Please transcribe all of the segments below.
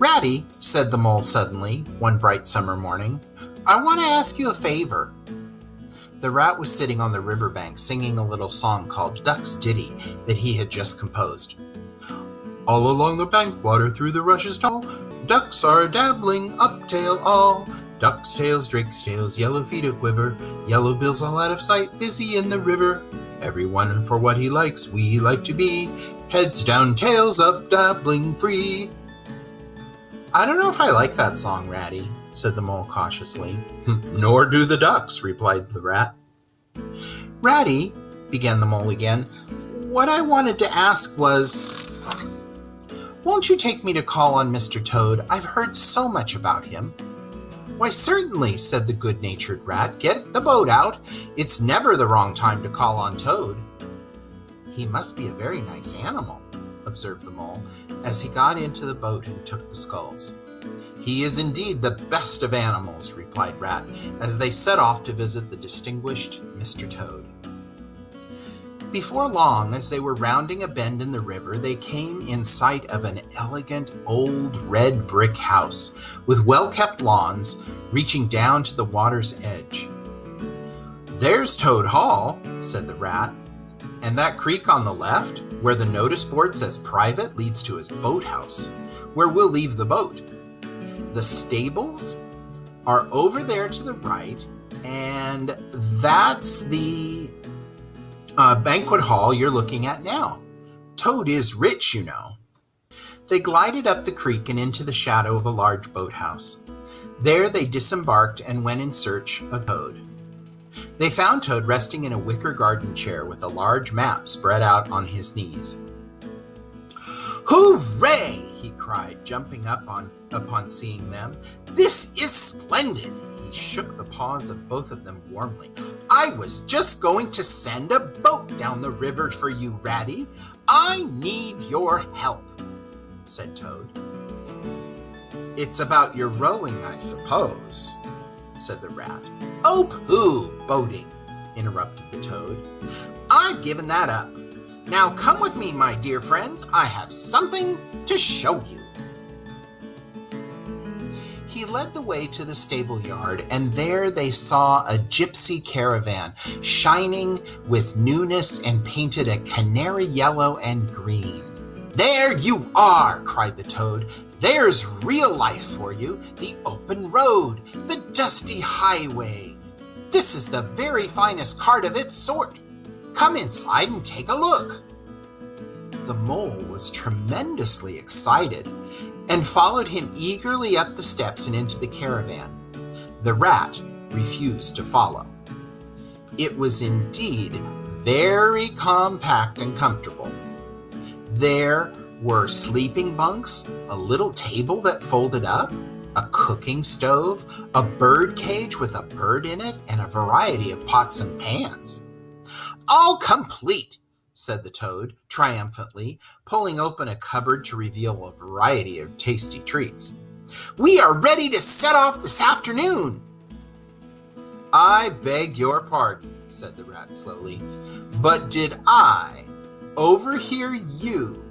"Ratty," said the mole suddenly, one bright summer morning, "I want to ask you a favor." The rat was sitting on the riverbank singing a little song called Duck's Ditty that he had just composed. "All along the bank, water through the rushes tall, ducks are dabbling, uptail all. Ducks' tails, drakes' tails, yellow feet a quiver, yellow bills all out of sight, busy in the river. Everyone for what he likes, we like to be, heads down, tails up, dabbling free." "I don't know if I like that song, Ratty," said the mole cautiously. "Nor do the ducks," replied the rat. "Ratty," began the mole again, "what I wanted to ask was, won't you take me to call on Mr. Toad? I've heard so much about him." "Why, certainly," said the good-natured rat. "Get the boat out. It's never the wrong time to call on Toad." "He must be a very nice animal," observed the mole, as he got into the boat and took the sculls. "He is indeed the best of animals," replied Rat, as they set off to visit the distinguished Mr. Toad. Before long, as they were rounding a bend in the river, they came in sight of an elegant old red brick house with well-kept lawns reaching down to the water's edge. "There's Toad Hall," said the rat, "and that creek on the left, where the notice board says private, leads to his boathouse, where we'll leave the boat. The stables are over there to the right, and that's the banquet hall you're looking at now. Toad is rich, you know." They glided up the creek and into the shadow of a large boathouse. There they disembarked and went in search of Toad. They found Toad resting in a wicker garden chair with a large map spread out on his knees. "Hooray!" he cried, jumping up upon seeing them. "This is splendid!" He shook the paws of both of them warmly. "I was just going to send a boat down the river for you, Ratty. I need your help," said Toad. "It's about your rowing, I suppose," said the rat. "Oh, pooh, boating," interrupted the Toad. "I've given that up. Now come with me, my dear friends. I have something to show you." He led the way to the stable yard, and there they saw a gypsy caravan, shining with newness and painted a canary yellow and green. "There you are," cried the Toad. "There's real life for you. The open road, the dusty highway. This is the very finest cart of its sort. Come inside and take a look." The mole was tremendously excited and followed him eagerly up the steps and into the caravan. The rat refused to follow. It was indeed very compact and comfortable. There were sleeping bunks, a little table that folded up, a cooking stove, a bird cage with a bird in it, and a variety of pots and pans. "All complete," said the Toad triumphantly, pulling open a cupboard to reveal a variety of tasty treats. "We are ready to set off this afternoon." "I beg your pardon," said the rat slowly, "but did I overhear you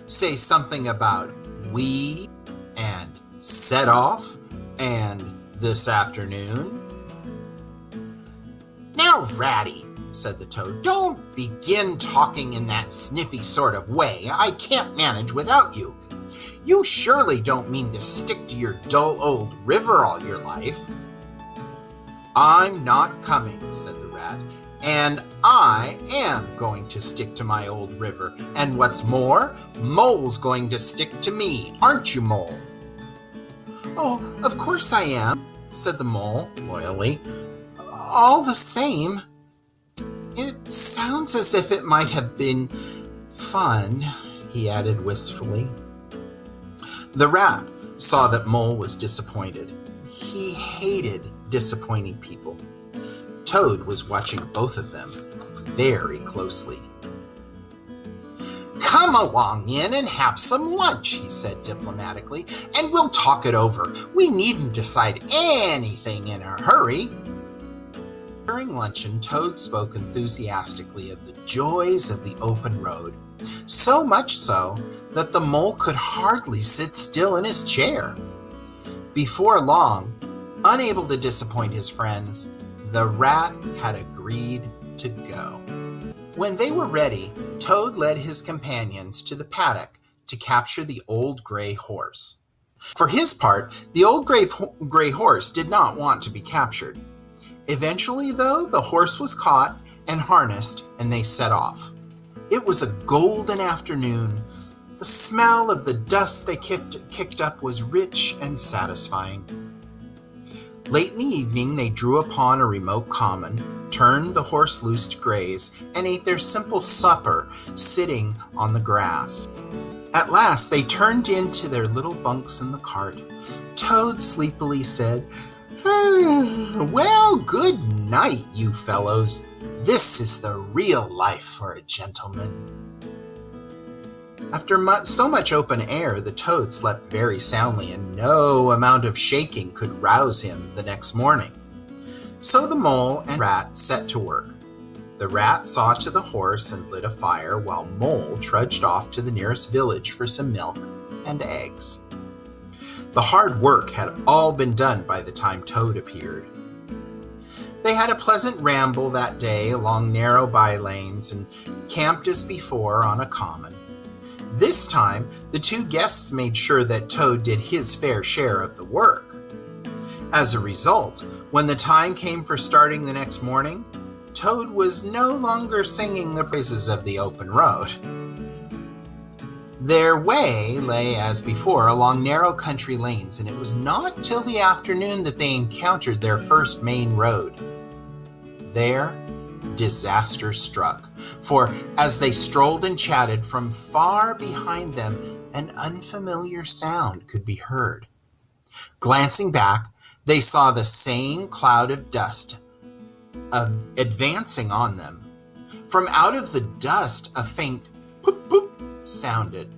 say something about we and set off and this afternoon?" "Now, Ratty," said the Toad, "don't begin talking in that sniffy sort of way. I can't manage without you. You surely don't mean to stick to your dull old river all your life." "I'm not coming," said the rat, "and I am going to stick to my old river. And what's more, Mole's going to stick to me. Aren't you, Mole?" "Oh, of course I am," said the mole loyally. "All the same, it sounds as if it might have been fun," he added wistfully. The rat saw that Mole was disappointed. He hated disappointing people. Toad was watching both of them very closely. "Come along in and have some lunch," he said diplomatically, "and we'll talk it over. We needn't decide anything in a hurry." During luncheon, Toad spoke enthusiastically of the joys of the open road, so much so that the mole could hardly sit still in his chair. Before long, unable to disappoint his friends, the rat had agreed to go. When they were ready, Toad led his companions to the paddock to capture the old gray horse. For his part, the old gray horse did not want to be captured. Eventually, though, the horse was caught and harnessed, and they set off. It was a golden afternoon. The smell of the dust they kicked up was rich and satisfying. Late in the evening, they drew upon a remote common, turned the horse loose to graze, and ate their simple supper sitting on the grass. At last, they turned into their little bunks in the cart. Toad sleepily said, "Well, good night, you fellows. This is the real life for a gentleman." After so much open air, the toad slept very soundly, and no amount of shaking could rouse him the next morning. So the mole and rat set to work. The rat saw to the horse and lit a fire, while Mole trudged off to the nearest village for some milk and eggs. The hard work had all been done by the time Toad appeared. They had a pleasant ramble that day along narrow by-lanes and camped as before on a common. This time, the two guests made sure that Toad did his fair share of the work. As a result, when the time came for starting the next morning, Toad was no longer singing the praises of the open road. Their way lay, as before, along narrow country lanes, and it was not till the afternoon that they encountered their first main road. There, disaster struck, for as they strolled and chatted, from far behind them an unfamiliar sound could be heard. Glancing back, they saw the same cloud of dust advancing on them. From out of the dust, a faint poop poop sounded.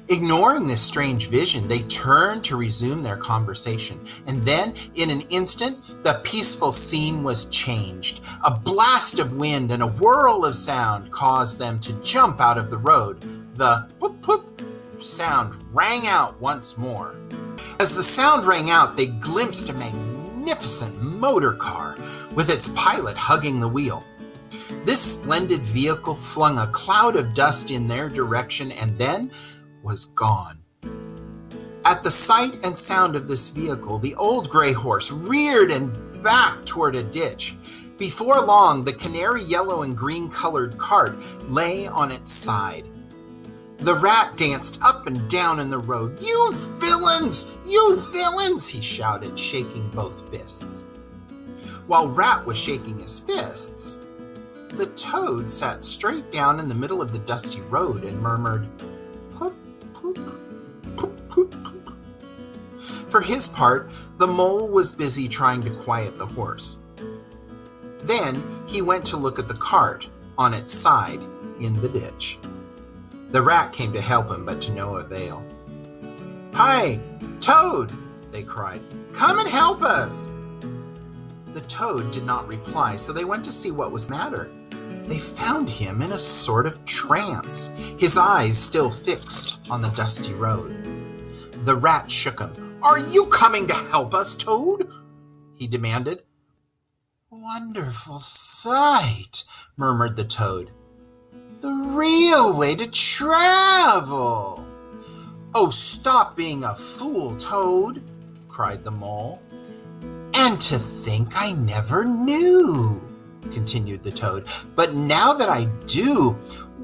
Ignoring this strange vision, they turned to resume their conversation, and then, in an instant, the peaceful scene was changed. A blast of wind and a whirl of sound caused them to jump out of the road. The poop poop sound rang out once more. As the sound rang out, they glimpsed a magnificent motor car with its pilot hugging the wheel. This splendid vehicle flung a cloud of dust in their direction and then was gone. At the sight and sound of this vehicle, the old gray horse reared and backed toward a ditch. Before long, the canary yellow and green colored cart lay on its side. The rat danced up and down in the road. "You villains! You villains!" he shouted, shaking both fists. While Rat was shaking his fists, the toad sat straight down in the middle of the dusty road and murmured, "Poop, poop, poop, poop, poop." For his part, the mole was busy trying to quiet the horse. Then he went to look at the cart on its side in the ditch. The rat came to help him, but to no avail. "Hi, Toad!" they cried. "Come and help us!" The toad did not reply, so they went to see what was the matter. They found him in a sort of trance, his eyes still fixed on the dusty road. The rat shook him. "Are you coming to help us, Toad?" he demanded. "Wonderful sight," murmured the toad. "The real way to travel." "Oh, stop being a fool, Toad," cried the mole. "And to think I never knew," continued the toad. "But now that I do,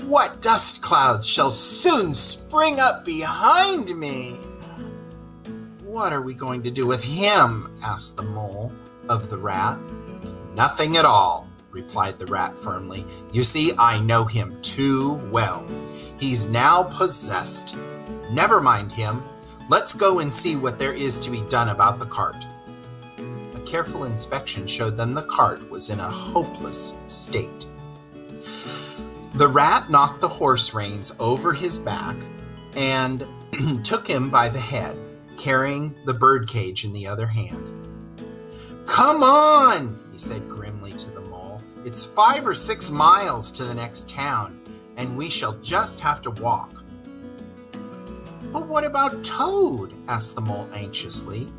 what dust clouds shall soon spring up behind me." "What are we going to do with him?" asked the mole of the rat. "Nothing at all," replied the rat firmly. "You see, I know him too well. He's now possessed. Never mind him. Let's go and see what there is to be done about the cart." A careful inspection showed them the cart was in a hopeless state. The rat knocked the horse reins over his back and took him by the head, carrying the birdcage in the other hand. "Come on," he said grimly to the mole. "It's 5 or 6 miles to the next town, and we shall just have to walk." But what about Toad? Asked the Mole anxiously.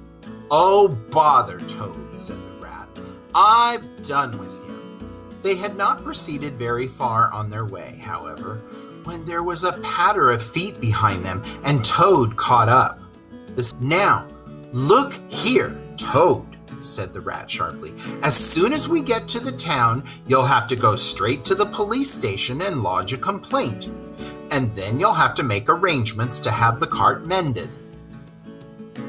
Oh, bother Toad, said the Rat. I've done with him. They had not proceeded very far on their way, however, when there was a patter of feet behind them, and Toad caught up. Now, look here, Toad, said the Rat sharply. As soon as we get to the town, you'll have to go straight to the police station and lodge a complaint. And then you'll have to make arrangements to have the cart mended.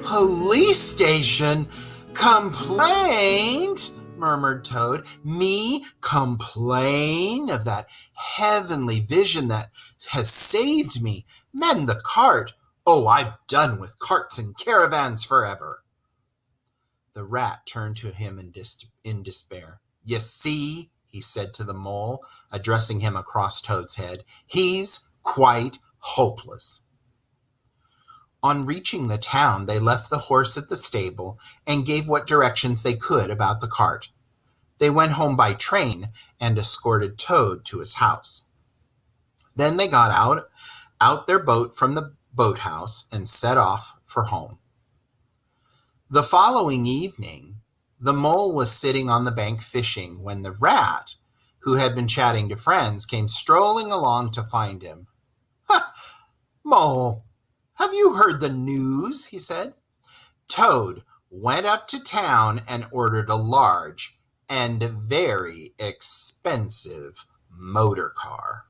Police station? Complaint? Murmured Toad. Me complain of that heavenly vision that has saved me? Mend the cart? Oh, I've done with carts and caravans forever. The Rat turned to him in despair. You see, he said to the Mole, addressing him across Toad's head, he's quite hopeless. On reaching the town, they left the horse at the stable and gave what directions they could about the cart. They went home by train and escorted Toad to his house. Then they got out their boat from the boathouse and set off for home. The following evening, the Mole was sitting on the bank fishing when the Rat, who had been chatting to friends, came strolling along to find him. "Ha! Mole, have you heard the news?" he said. Toad went up to town and ordered a large and very expensive motor car.